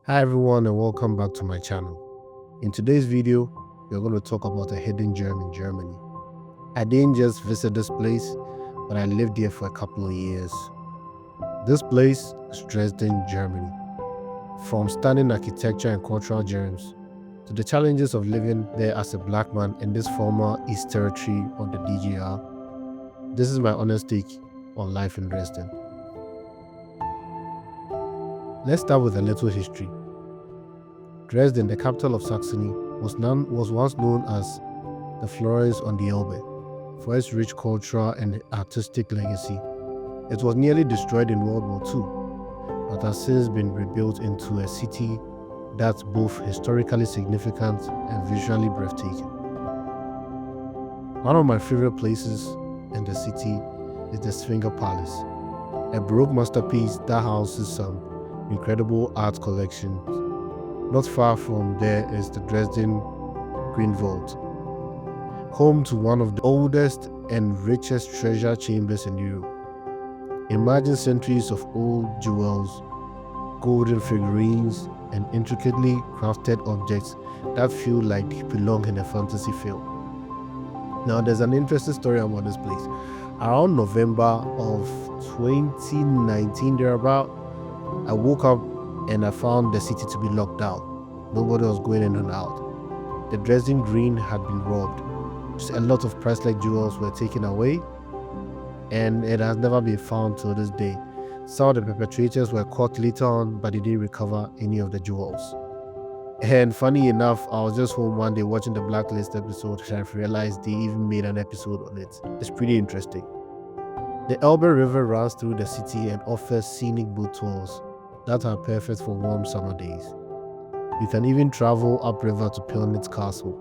Hi everyone and welcome back to my channel. In today's video, we're going to talk about a hidden gem in Germany. I didn't just visit this place, but I lived there for a couple of years. This place is Dresden, Germany. From stunning architecture and cultural gems to the challenges of living there as a black man in this former East Territory of the DGR, this is my honest take on life in Dresden. Let's start with a little history. Dresden, the capital of Saxony, was once known as the Florence on the Elbe for its rich cultural and artistic legacy. It was nearly destroyed in World War II, but has since been rebuilt into a city that's both historically significant and visually breathtaking. One of my favorite places in the city is the Swinger Palace, a Baroque masterpiece that houses some incredible art collections. Not far from there is the Dresden Green Vault, home to one of the oldest and richest treasure chambers in Europe. Imagine centuries of old jewels, golden figurines, and intricately crafted objects that feel like they belong in a fantasy film. Now, there's an interesting story about this place. Around November of 2019, thereabout, I woke up and I found the city to be locked down. Nobody was going in and out. The Dresden Green had been robbed. Just a lot of priceless jewels were taken away, and it has never been found till this day. Some of the perpetrators were caught later on, but they didn't recover any of the jewels. And funny enough, I was just home one day watching the Blacklist episode, and I realized they even made an episode on it. It's pretty interesting. The Elbe River runs through the city and offers scenic boat tours that are perfect for warm summer days. You can even travel upriver to Pillnitz Castle,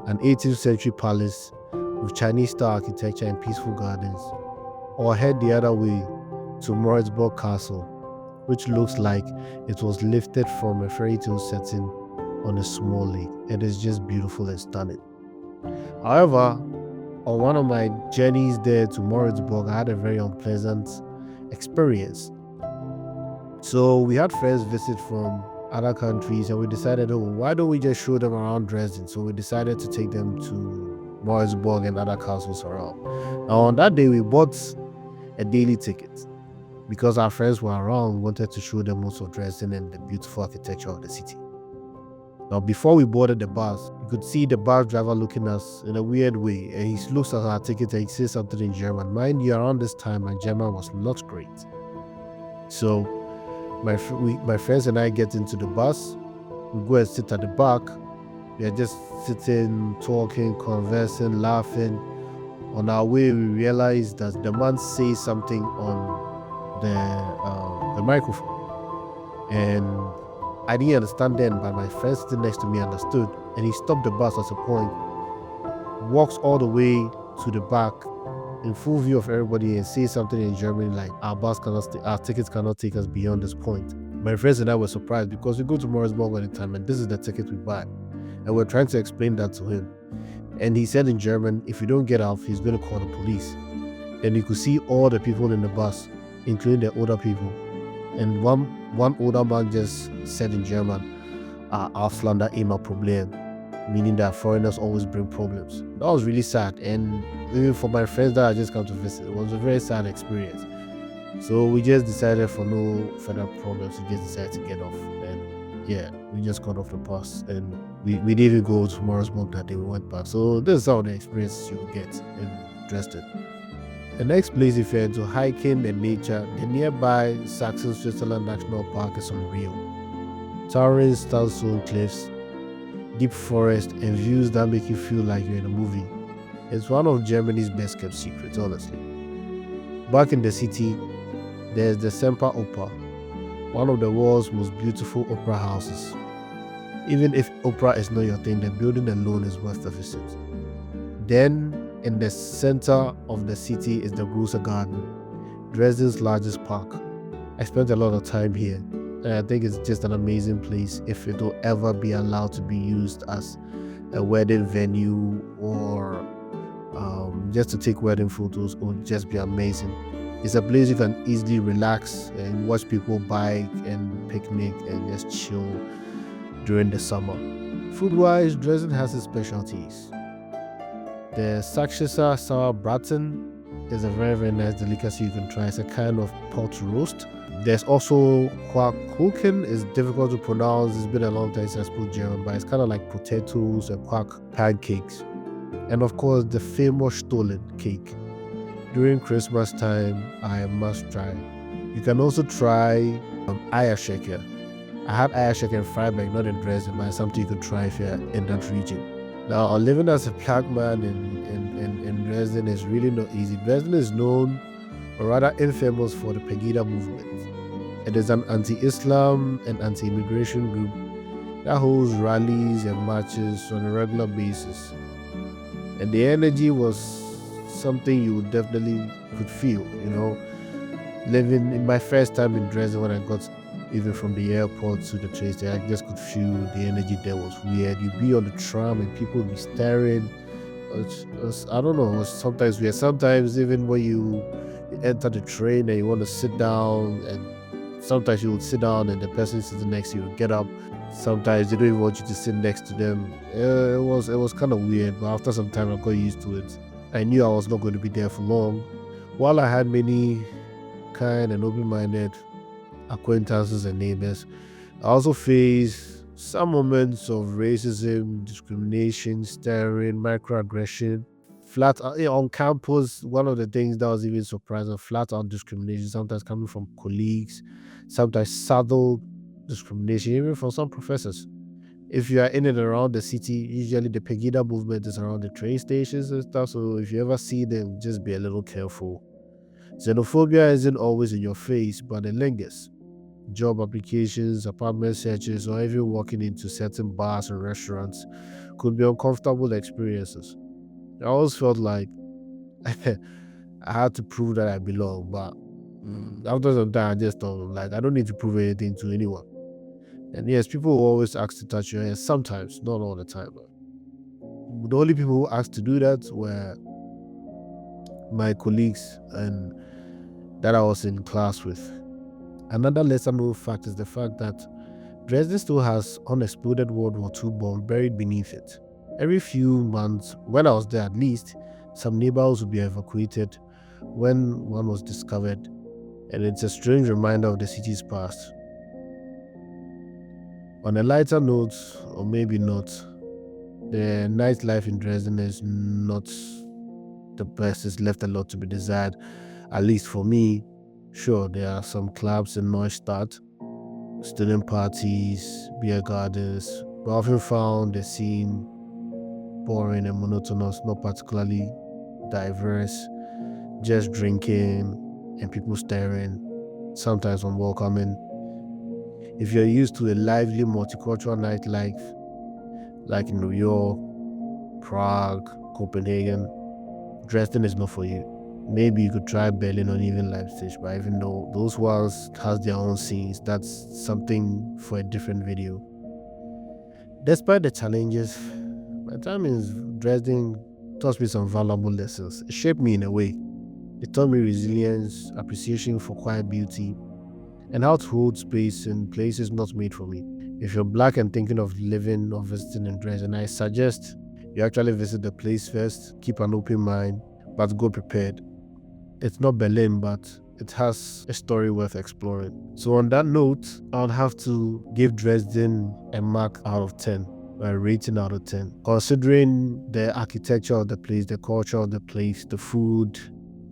an 18th century palace with Chinese-style architecture and peaceful gardens, or head the other way to Moritzburg Castle, which looks like it was lifted from a fairy tale setting on a small lake. It is just beautiful and stunning. However, on one of my journeys there to Moritzburg, I had a very unpleasant experience. So we had friends visit from other countries and we decided, why don't we just show them around Dresden? So we decided to take them to Moritzburg and other castles around. Now on that day, we bought a daily ticket because our friends were around. We wanted to show them most of Dresden and the beautiful architecture of the city. Now, before we boarded the bus, you could see the bus driver looking at us in a weird way, and he looks at our ticket and he says something in German. Mind you, around this time, my German was not great. So my friends and I get into the bus. We go and sit at the back. We are just sitting, talking, conversing, laughing. On our way, we realize that the man says something on the microphone, and I didn't understand then, but my friend sitting next to me understood, and he stopped the bus at a point, walks all the way to the back in full view of everybody and says something in German like, our tickets cannot take us beyond this point. My friends and I were surprised because we go to Moritzburg all the time and this is the ticket we buy. And we're trying to explain that to him. And he said in German, if you don't get off, he's going to call the police. Then you could see all the people in the bus, including the older people. And one older man just said in German, Ausländer immer Problem, meaning that foreigners always bring problems. That was really sad, and even for my friends that I just come to visit, it was a very sad experience. So we just decided for no further problems, we just decided to get off, and yeah, we just got off the bus, and we didn't even go to Moritzburg that day, we went back. So this is how the experience you get in Dresden. The next place, if you're into hiking and nature, the nearby Saxon-Switzerland National Park is unreal. Towering sandstone cliffs, deep forest, and views that make you feel like you're in a movie. It's one of Germany's best kept secrets, honestly. Back in the city, there's the Semper Oper, one of the world's most beautiful opera houses. Even if opera is not your thing, the building alone is worth a visit. Then, in the center of the city is the Große Garden, Dresden's largest park. I spent a lot of time here, and I think it's just an amazing place if it will ever be allowed to be used as a wedding venue or just to take wedding photos. It would just be amazing. It's a place you can easily relax and watch people bike and picnic and just chill during the summer. Food-wise, Dresden has its specialties. The Sakshisar sour braten is a very, very nice delicacy you can try. It's a kind of pot roast. There's also Quackkuchen. It's difficult to pronounce. It's been a long time since I spoke German, but it's kind of like potatoes and quack pancakes. And of course, the famous Stollen cake. During Christmas time, I must try. You can also try Eierschaker. I had Eierschaker in Freiburg, not in Dresden, but it's something you could try if you're in that region. Now, living as a black man in Dresden is really not easy. Dresden is known, or rather infamous, for the Pegida movement. It is an anti-Islam and anti-immigration group that holds rallies and marches on a regular basis. And the energy was something you definitely could feel, Living in my first time in Dresden, when I got even from the airport to the train station, I just could feel the energy there was weird. You'd be on the tram and people would be staring. I don't know, it was sometimes weird. Sometimes even when you enter the train and you want to sit down, and sometimes you would sit down and the person sitting next to you would get up. Sometimes they don't even want you to sit next to them. It was kind of weird, but after some time I got used to it. I knew I was not going to be there for long. While I had many kind and open-minded acquaintances and neighbors, I also faced some moments of racism, discrimination, staring, microaggression. On campus, one of the things that was even surprising, flat out discrimination, sometimes coming from colleagues, sometimes subtle discrimination, even from some professors. If you are in and around the city, usually the Pegida movement is around the train stations and stuff, so if you ever see them, just be a little careful. Xenophobia isn't always in your face, but it lingers. Job applications, apartment searches, or even walking into certain bars and restaurants could be uncomfortable experiences. I always felt like I had to prove that I belong, but after some time, I just thought, like, I don't need to prove anything to anyone. And yes, people will always ask to touch your hand, sometimes, not all the time. But the only people who asked to do that were my colleagues and that I was in class with. Another lesser known fact is the fact that Dresden still has unexploded World War II bomb buried beneath it. Every few months, when I was there at least, some neighborhoods would be evacuated when one was discovered, and it's a strange reminder of the city's past. On a lighter note, or maybe not, the nightlife in Dresden is not the best. It's left a lot to be desired, at least for me. Sure, there are some clubs in Neustadt, student parties, beer gardens, but I often found the scene boring and monotonous, not particularly diverse, just drinking and people staring, sometimes unwelcoming. If you're used to a lively multicultural nightlife, like in New York, Prague, Copenhagen, Dresden is not for you. Maybe you could try Berlin or even Leipzig, but even though those ones has their own scenes, that's something for a different video. Despite the challenges, my time in Dresden taught me some valuable lessons. It shaped me in a way. It taught me resilience, appreciation for quiet beauty, and how to hold space in places not made for me. If you're black and thinking of living or visiting in Dresden, I suggest you actually visit the place first, keep an open mind, but go prepared. It's not Berlin, but it has a story worth exploring. So on that note, I would have to give Dresden a mark out of 10, a rating out of 10. Considering the architecture of the place, the culture of the place, the food,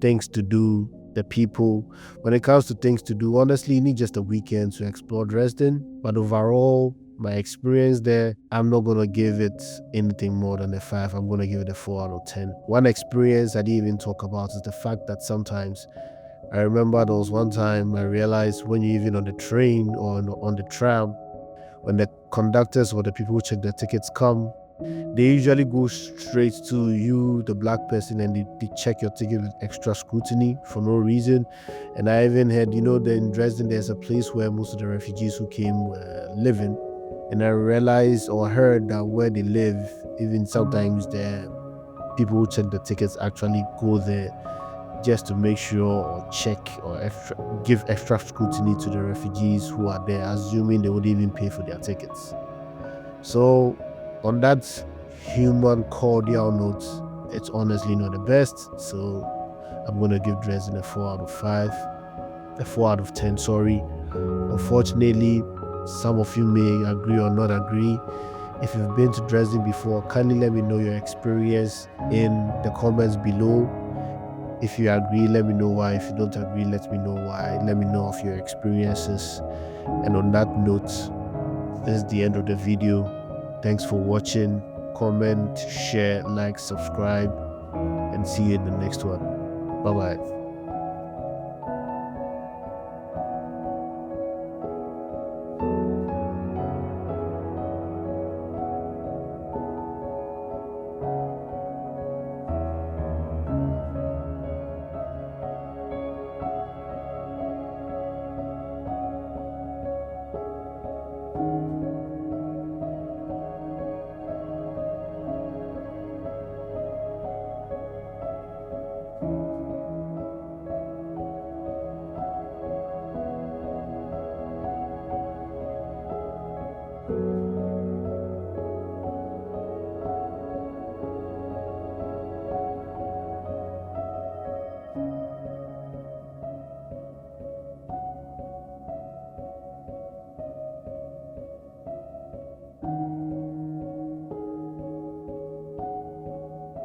things to do, the people. When it comes to things to do, honestly, you need just a weekend to explore Dresden. But overall, my experience there, I'm not going to give it anything more than a 5. I'm going to give it a 4 out of 10. One experience I didn't even talk about is the fact that sometimes, I remember there was one time I realized when you're even on the train or on the tram, when the conductors or the people who check the tickets come, they usually go straight to you, the black person, and they check your ticket with extra scrutiny for no reason. And I even heard, that in Dresden, there's a place where most of the refugees who came were living. And I realized or heard that where they live, even sometimes the people who check the tickets actually go there just to make sure or check or give extra scrutiny to the refugees who are there, assuming they would even pay for their tickets. So, on that human cordial note, it's honestly not the best. So, I'm going to give Dresden a 4 out of 5, a 4 out of 10, sorry. Unfortunately, some of you may agree or not agree. If you've been to Dresden before, kindly let me know your experience in the comments below. If you agree, let me know why. If you don't agree, let me know why. Let me know of your experiences. And on that note, this is the end of the video. Thanks for watching. Comment, share, like, subscribe, and see you in the next one. Bye bye.